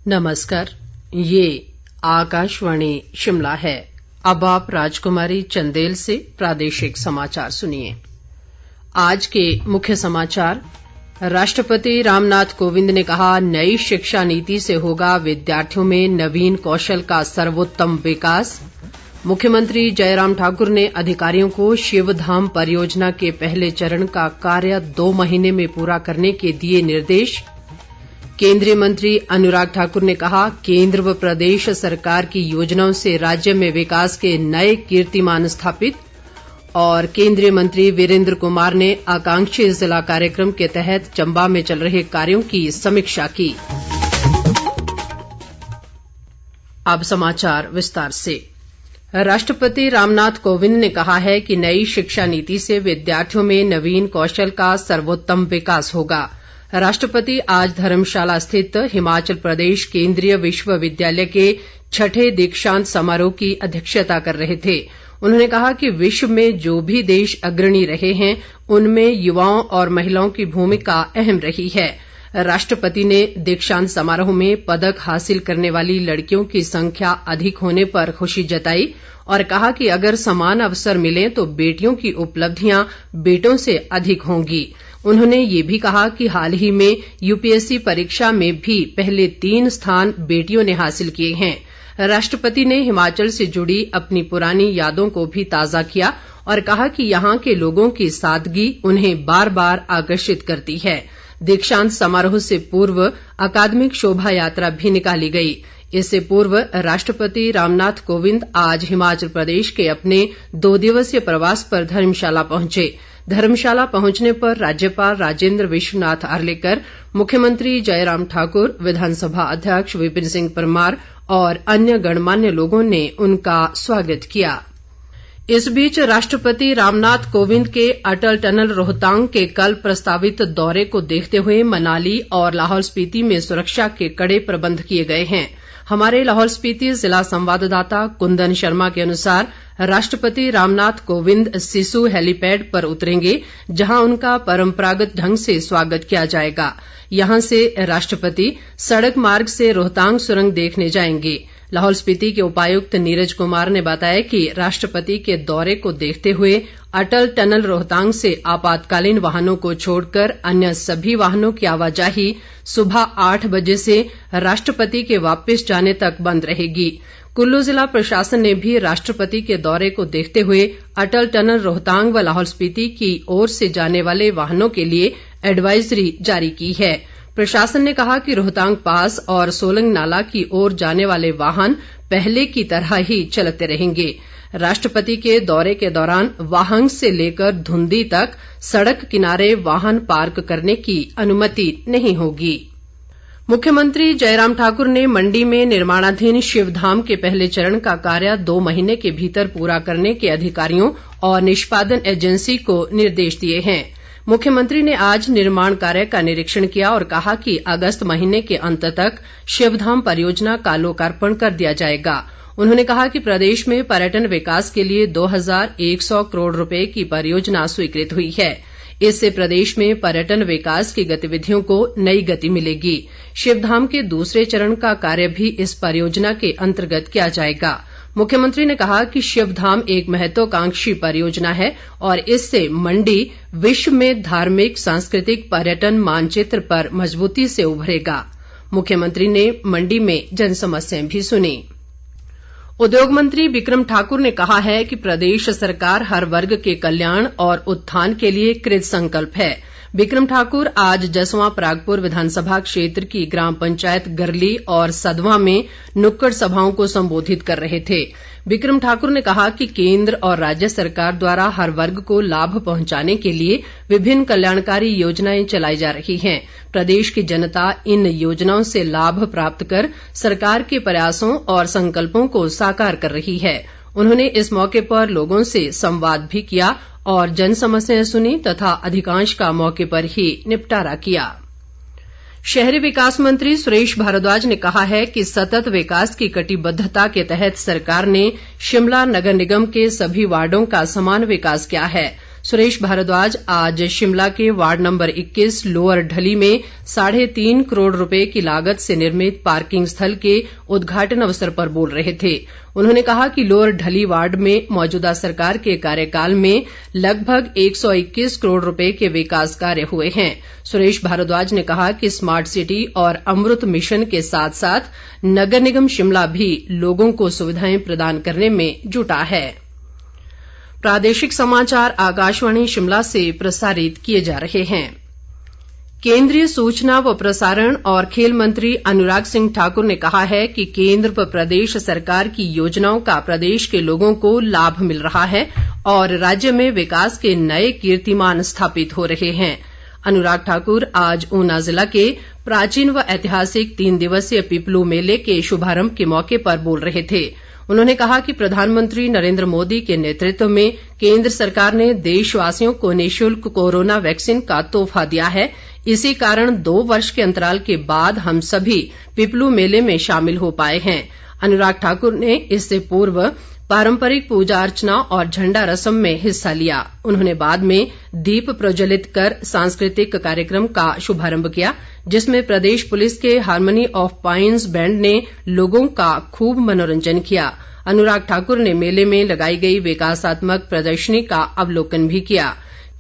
नमस्कार, ये आकाशवाणी शिमला है। अब आप राजकुमारी चंदेल से प्रादेशिक समाचार सुनिए। आज के मुख्य समाचार। राष्ट्रपति रामनाथ कोविंद ने कहा, नई शिक्षा नीति से होगा विद्यार्थियों में नवीन कौशल का सर्वोत्तम विकास। मुख्यमंत्री जयराम ठाकुर ने अधिकारियों को शिवधाम परियोजना के पहले चरण का कार्य 2 महीने में पूरा करने के दिए निर्देश। केंद्रीय मंत्री अनुराग ठाकुर ने कहा, केंद्र व प्रदेश सरकार की योजनाओं से राज्य में विकास के नए कीर्तिमान स्थापित। और केंद्रीय मंत्री वीरेंद्र कुमार ने आकांक्षी जिला कार्यक्रम के तहत चंबा में चल रहे कार्यों की समीक्षा की। अब समाचार विस्तार से। राष्ट्रपति रामनाथ कोविंद ने कहा है कि नई शिक्षा नीति से विद्यार्थियों में नवीन कौशल का सर्वोत्तम विकास होगा। राष्ट्रपति आज धर्मशाला स्थित हिमाचल प्रदेश केंद्रीय विश्वविद्यालय के 6ठे दीक्षांत समारोह की अध्यक्षता कर रहे थे। उन्होंने कहा कि विश्व में जो भी देश अग्रणी रहे हैं, उनमें युवाओं और महिलाओं की भूमिका अहम रही है। राष्ट्रपति ने दीक्षांत समारोह में पदक हासिल करने वाली लड़कियों की संख्या अधिक होने पर खुशी जताई और कहा कि अगर समान अवसर मिले तो बेटियों की उपलब्धियां बेटों से अधिक होंगी। उन्होंने ये भी कहा कि हाल ही में यूपीएससी परीक्षा में भी पहले 3 स्थान बेटियों ने हासिल किए हैं। राष्ट्रपति ने हिमाचल से जुड़ी अपनी पुरानी यादों को भी ताज़ा किया और कहा कि यहाँ के लोगों की सादगी उन्हें बार बार आकर्षित करती है। दीक्षांत समारोह से पूर्व अकादमिक शोभा यात्रा भी निकाली गई। इससे पूर्व राष्ट्रपति रामनाथ कोविंद आज हिमाचल प्रदेश के अपने 2 दिवसीय प्रवास पर धर्मशाला पहुंचे। धर्मशाला पहुंचने पर राज्यपाल राजेंद्र विश्वनाथ आर्लेकर, मुख्यमंत्री जयराम ठाकुर, विधानसभा अध्यक्ष विपिन सिंह परमार और अन्य गणमान्य लोगों ने उनका स्वागत किया। इस बीच राष्ट्रपति रामनाथ कोविंद के अटल टनल रोहतांग के कल प्रस्तावित दौरे को देखते हुए मनाली और लाहौल स्पीति में सुरक्षा के कड़े प्रबंध किए गए हैं। हमारे लाहौल स्पीति जिला संवाददाता कुंदन शर्मा के अनुसार राष्ट्रपति रामनाथ कोविंद सिसु हेलीपैड पर उतरेंगे, जहां उनका परंपरागत ढंग से स्वागत किया जाएगा। यहां से राष्ट्रपति सड़क मार्ग से रोहतांग सुरंग देखने जाएंगे। लाहौल स्पीति के उपायुक्त नीरज कुमार ने बताया कि राष्ट्रपति के दौरे को देखते हुए अटल टनल रोहतांग से आपातकालीन वाहनों को छोड़कर अन्य सभी वाहनों की आवाजाही सुबह 8 बजे से राष्ट्रपति के वापस जाने तक बंद रहेगी। कुल्लू जिला प्रशासन ने भी राष्ट्रपति के दौरे को देखते हुए अटल टनल रोहतांग व लाहौल स्पीति की ओर से जाने वाले वाहनों के लिए एडवाइजरी जारी की है। प्रशासन ने कहा कि रोहतांग पास और सोलंग नाला की ओर जाने वाले वाहन पहले की तरह ही चलते रहेंगे। राष्ट्रपति के दौरे के दौरान वाहंग से लेकर धुंधी तक सड़क किनारे वाहन पार्क करने की अनुमति नहीं होगी। मुख्यमंत्री जयराम ठाकुर ने मंडी में निर्माणाधीन शिवधाम के पहले चरण का कार्य 2 महीने के भीतर पूरा करने के अधिकारियों और निष्पादन एजेंसी को निर्देश दिए हैं। मुख्यमंत्री ने आज निर्माण कार्य का निरीक्षण किया और कहा कि अगस्त महीने के अंत तक शिवधाम परियोजना का लोकार्पण कर दिया जाएगा। उन्होंने कहा कि प्रदेश में पर्यटन विकास के लिए 2100 करोड़ रुपए की परियोजना स्वीकृत हुई है। इससे प्रदेश में पर्यटन विकास की गतिविधियों को नई गति मिलेगी। शिवधाम के दूसरे चरण का कार्य भी इस परियोजना के अंतर्गत किया जाएगा। मुख्यमंत्री ने कहा कि शिवधाम एक महत्वाकांक्षी परियोजना है और इससे मंडी विश्व में धार्मिक, सांस्कृतिक, पर्यटन मानचित्र पर मजबूती से उभरेगा। मुख्यमंत्री ने मंडी में जनसमस्याएं भी सुनी। उद्योग मंत्री बिक्रम ठाकुर ने कहा है कि प्रदेश सरकार हर वर्ग के कल्याण और उत्थान के लिए कृत संकल्प है। बिक्रम ठाकुर आज जसवां परागपुर विधानसभा क्षेत्र की ग्राम पंचायत गरली और सदवां में नुक्कड़ सभाओं को संबोधित कर रहे थे। बिक्रम ठाकुर ने कहा कि केंद्र और राज्य सरकार द्वारा हर वर्ग को लाभ पहुंचाने के लिए विभिन्न कल्याणकारी योजनाएं चलाई जा रही हैं। प्रदेश की जनता इन योजनाओं से लाभ प्राप्त कर सरकार के प्रयासों और संकल्पों को साकार कर रही है। उन्होंने इस मौके पर लोगों से संवाद भी किया और जन समस्याएं सुनी तथा अधिकांश का मौके पर ही निपटारा किया। शहरी विकास मंत्री सुरेश भारद्वाज ने कहा है कि सतत विकास की कटिबद्धता के तहत सरकार ने शिमला नगर निगम के सभी वार्डों का समान विकास किया है। सुरेश भारद्वाज आज शिमला के वार्ड नंबर 21 लोअर ढली में 3.5 करोड़ रुपए की लागत से निर्मित पार्किंग स्थल के उद्घाटन अवसर पर बोल रहे थे। उन्होंने कहा कि लोअर ढली वार्ड में मौजूदा सरकार के कार्यकाल में लगभग 121 करोड़ रुपए के विकास कार्य हुए हैं। सुरेश भारद्वाज ने कहा कि स्मार्ट सिटी और अमृत मिशन के साथ साथ नगर निगम शिमला भी लोगों को सुविधाएं प्रदान करने में जुटा है। प्रादेशिक समाचार आकाशवाणी शिमला से प्रसारित किए जा रहे हैं। केंद्रीय सूचना व प्रसारण और खेल मंत्री अनुराग सिंह ठाकुर ने कहा है कि केंद्र व प्रदेश सरकार की योजनाओं का प्रदेश के लोगों को लाभ मिल रहा है और राज्य में विकास के नए कीर्तिमान स्थापित हो रहे हैं। अनुराग ठाकुर आज ऊना जिला के प्राचीन व ऐतिहासिक 3 दिवसीय पिपलू मेले के शुभारंभ के मौके पर बोल रहे थे। उन्होंने कहा कि प्रधानमंत्री नरेंद्र मोदी के नेतृत्व में केंद्र सरकार ने देशवासियों को निःशुल्क कोरोना वैक्सीन का तोहफा दिया है। इसी कारण 2 वर्ष के अंतराल के बाद हम सभी पिपलू मेले में शामिल हो पाए हैं। अनुराग ठाकुर ने इससे पूर्व पारंपरिक पूजा अर्चना और झंडा रस्म में हिस्सा लिया। उन्होंने बाद में दीप प्रज्वलित कर सांस्कृतिक कार्यक्रम का शुभारंभ किया, जिसमें प्रदेश पुलिस के हारमोनी ऑफ पाइन्स बैंड ने लोगों का खूब मनोरंजन किया। अनुराग ठाकुर ने मेले में लगाई गई विकासात्मक प्रदर्शनी का अवलोकन भी किया।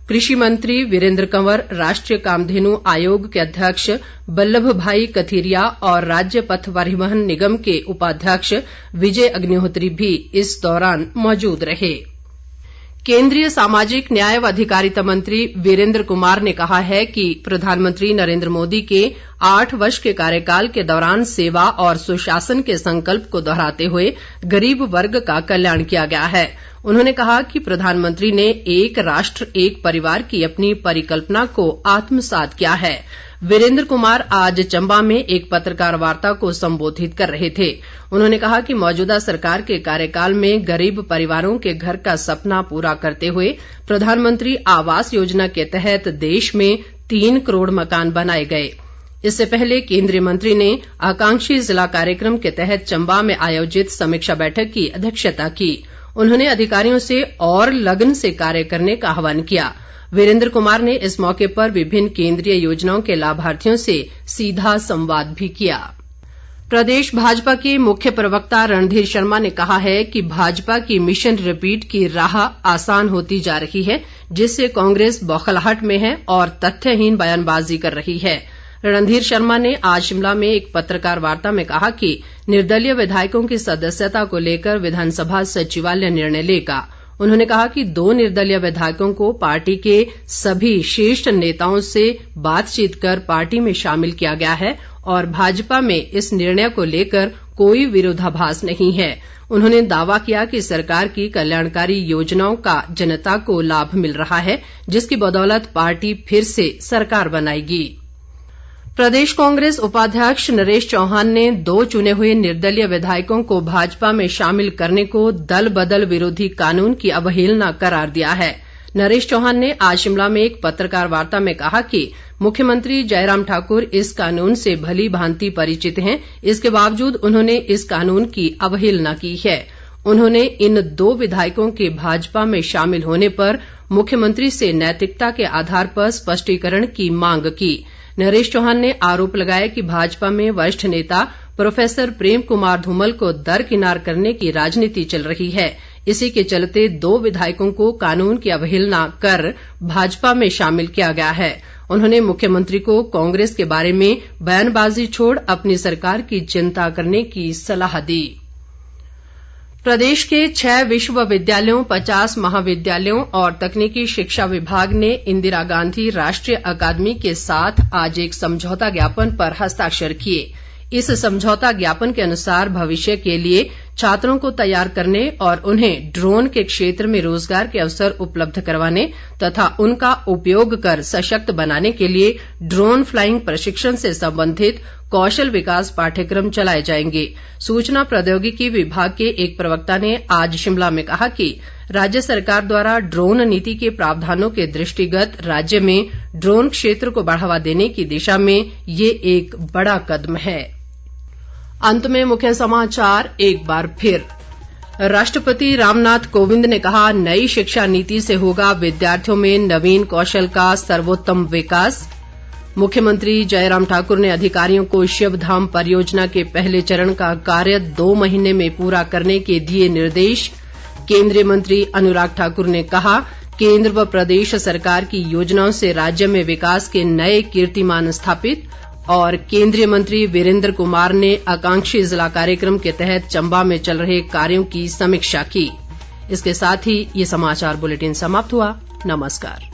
कृषि मंत्री वीरेंद्र कंवर, राष्ट्रीय कामधेनु आयोग के अध्यक्ष बल्लभ भाई कथीरिया और राज्य पथ परिवहन निगम के उपाध्यक्ष विजय अग्निहोत्री भी इस दौरान मौजूद रहे। केंद्रीय सामाजिक न्याय व अधिकारिता मंत्री वीरेंद्र कुमार ने कहा है कि प्रधानमंत्री नरेंद्र मोदी के 8 वर्ष के कार्यकाल के दौरान सेवा और सुशासन के संकल्प को दोहराते हुए गरीब वर्ग का कल्याण किया गया है। उन्होंने कहा कि प्रधानमंत्री ने एक राष्ट्र एक परिवार की अपनी परिकल्पना को आत्मसात किया है। वीरेंद्र कुमार आज चंबा में एक पत्रकार वार्ता को संबोधित कर रहे थे। उन्होंने कहा कि मौजूदा सरकार के कार्यकाल में गरीब परिवारों के घर का सपना पूरा करते हुए प्रधानमंत्री आवास योजना के तहत देश में 3 करोड़ मकान बनाए गए। इससे पहले केंद्रीय मंत्री ने आकांक्षी जिला कार्यक्रम के तहत चंबा में आयोजित समीक्षा बैठक की अध्यक्षता की। उन्होंने अधिकारियों से और लगन से कार्य करने का आह्वान किया। वीरेंद्र कुमार ने इस मौके पर विभिन्न केंद्रीय योजनाओं के लाभार्थियों से सीधा संवाद भी किया। प्रदेश भाजपा के मुख्य प्रवक्ता रणधीर शर्मा ने कहा है कि भाजपा की मिशन रिपीट की राह आसान होती जा रही है, जिससे कांग्रेस बौखलाहट में है और तथ्यहीन बयानबाजी कर रही है। रणधीर शर्मा ने आज शिमला में एक पत्रकार वार्ता में कहा कि निर्दलीय विधायकों की सदस्यता को लेकर विधानसभा सचिवालय निर्णय लेगा। उन्होंने कहा कि 2 निर्दलीय विधायकों को पार्टी के सभी शीर्ष नेताओं से बातचीत कर पार्टी में शामिल किया गया है और भाजपा में इस निर्णय को लेकर कोई विरोधाभास नहीं है। उन्होंने दावा किया कि सरकार की कल्याणकारी योजनाओं का जनता को लाभ मिल रहा है, जिसकी बदौलत पार्टी फिर से सरकार बनाएगी। प्रदेश कांग्रेस उपाध्यक्ष नरेश चौहान ने 2 चुने हुए निर्दलीय विधायकों को भाजपा में शामिल करने को दल बदल विरोधी कानून की अवहेलना करार दिया है। नरेश चौहान ने आज शिमला में एक पत्रकार वार्ता में कहा कि मुख्यमंत्री जयराम ठाकुर इस कानून से भली भांति परिचित हैं, इसके बावजूद उन्होंने इस कानून की अवहेलना की है। उन्होंने इन 2 विधायकों के भाजपा में शामिल होने पर मुख्यमंत्री से नैतिकता के आधार पर स्पष्टीकरण की मांग की। नरेश चौहान ने आरोप लगाया कि भाजपा में वरिष्ठ नेता प्रोफेसर प्रेम कुमार धूमल को दरकिनार करने की राजनीति चल रही है। इसी के चलते 2 विधायकों को कानून की अवहेलना कर भाजपा में शामिल किया गया है। उन्होंने मुख्यमंत्री को कांग्रेस के बारे में बयानबाजी छोड़ अपनी सरकार की चिंता करने की सलाह दी। प्रदेश के 6 विश्वविद्यालयों, 50 महाविद्यालयों और तकनीकी शिक्षा विभाग ने इंदिरा गांधी राष्ट्रीय अकादमी के साथ आज एक समझौता ज्ञापन पर हस्ताक्षर किए। इस समझौता ज्ञापन के अनुसार भविष्य के लिए छात्रों को तैयार करने और उन्हें ड्रोन के क्षेत्र में रोजगार के अवसर उपलब्ध करवाने तथा उनका उपयोग कर सशक्त बनाने के लिए ड्रोन फ्लाइंग प्रशिक्षण से संबंधित कौशल विकास पाठ्यक्रम चलाए जाएंगे। सूचना प्रौद्योगिकी विभाग के एक प्रवक्ता ने आज शिमला में कहा कि राज्य सरकार द्वारा ड्रोन नीति के प्रावधानों के दृष्टिगत राज्य में ड्रोन क्षेत्र को बढ़ावा देने की दिशा में ये एक बड़ा कदम है। अंत में मुख्य समाचार एक बार फिर। राष्ट्रपति रामनाथ कोविंद ने कहा, नई शिक्षा नीति से होगा विद्यार्थियों में नवीन कौशल का सर्वोत्तम विकास। मुख्यमंत्री जयराम ठाकुर ने अधिकारियों को शिवधाम परियोजना के पहले चरण का कार्य 2 महीने में पूरा करने के दिए निर्देश। केंद्रीय मंत्री अनुराग ठाकुर ने कहा, केंद्र व प्रदेश सरकार की योजनाओं से राज्य में विकास के नए कीर्तिमान स्थापित। और केंद्रीय मंत्री वीरेंद्र कुमार ने आकांक्षी जिला कार्यक्रम के तहत चंबा में चल रहे कार्यों की समीक्षा की। इसके साथ ही ये समाचार बुलेटिन समाप्त हुआ। नमस्कार।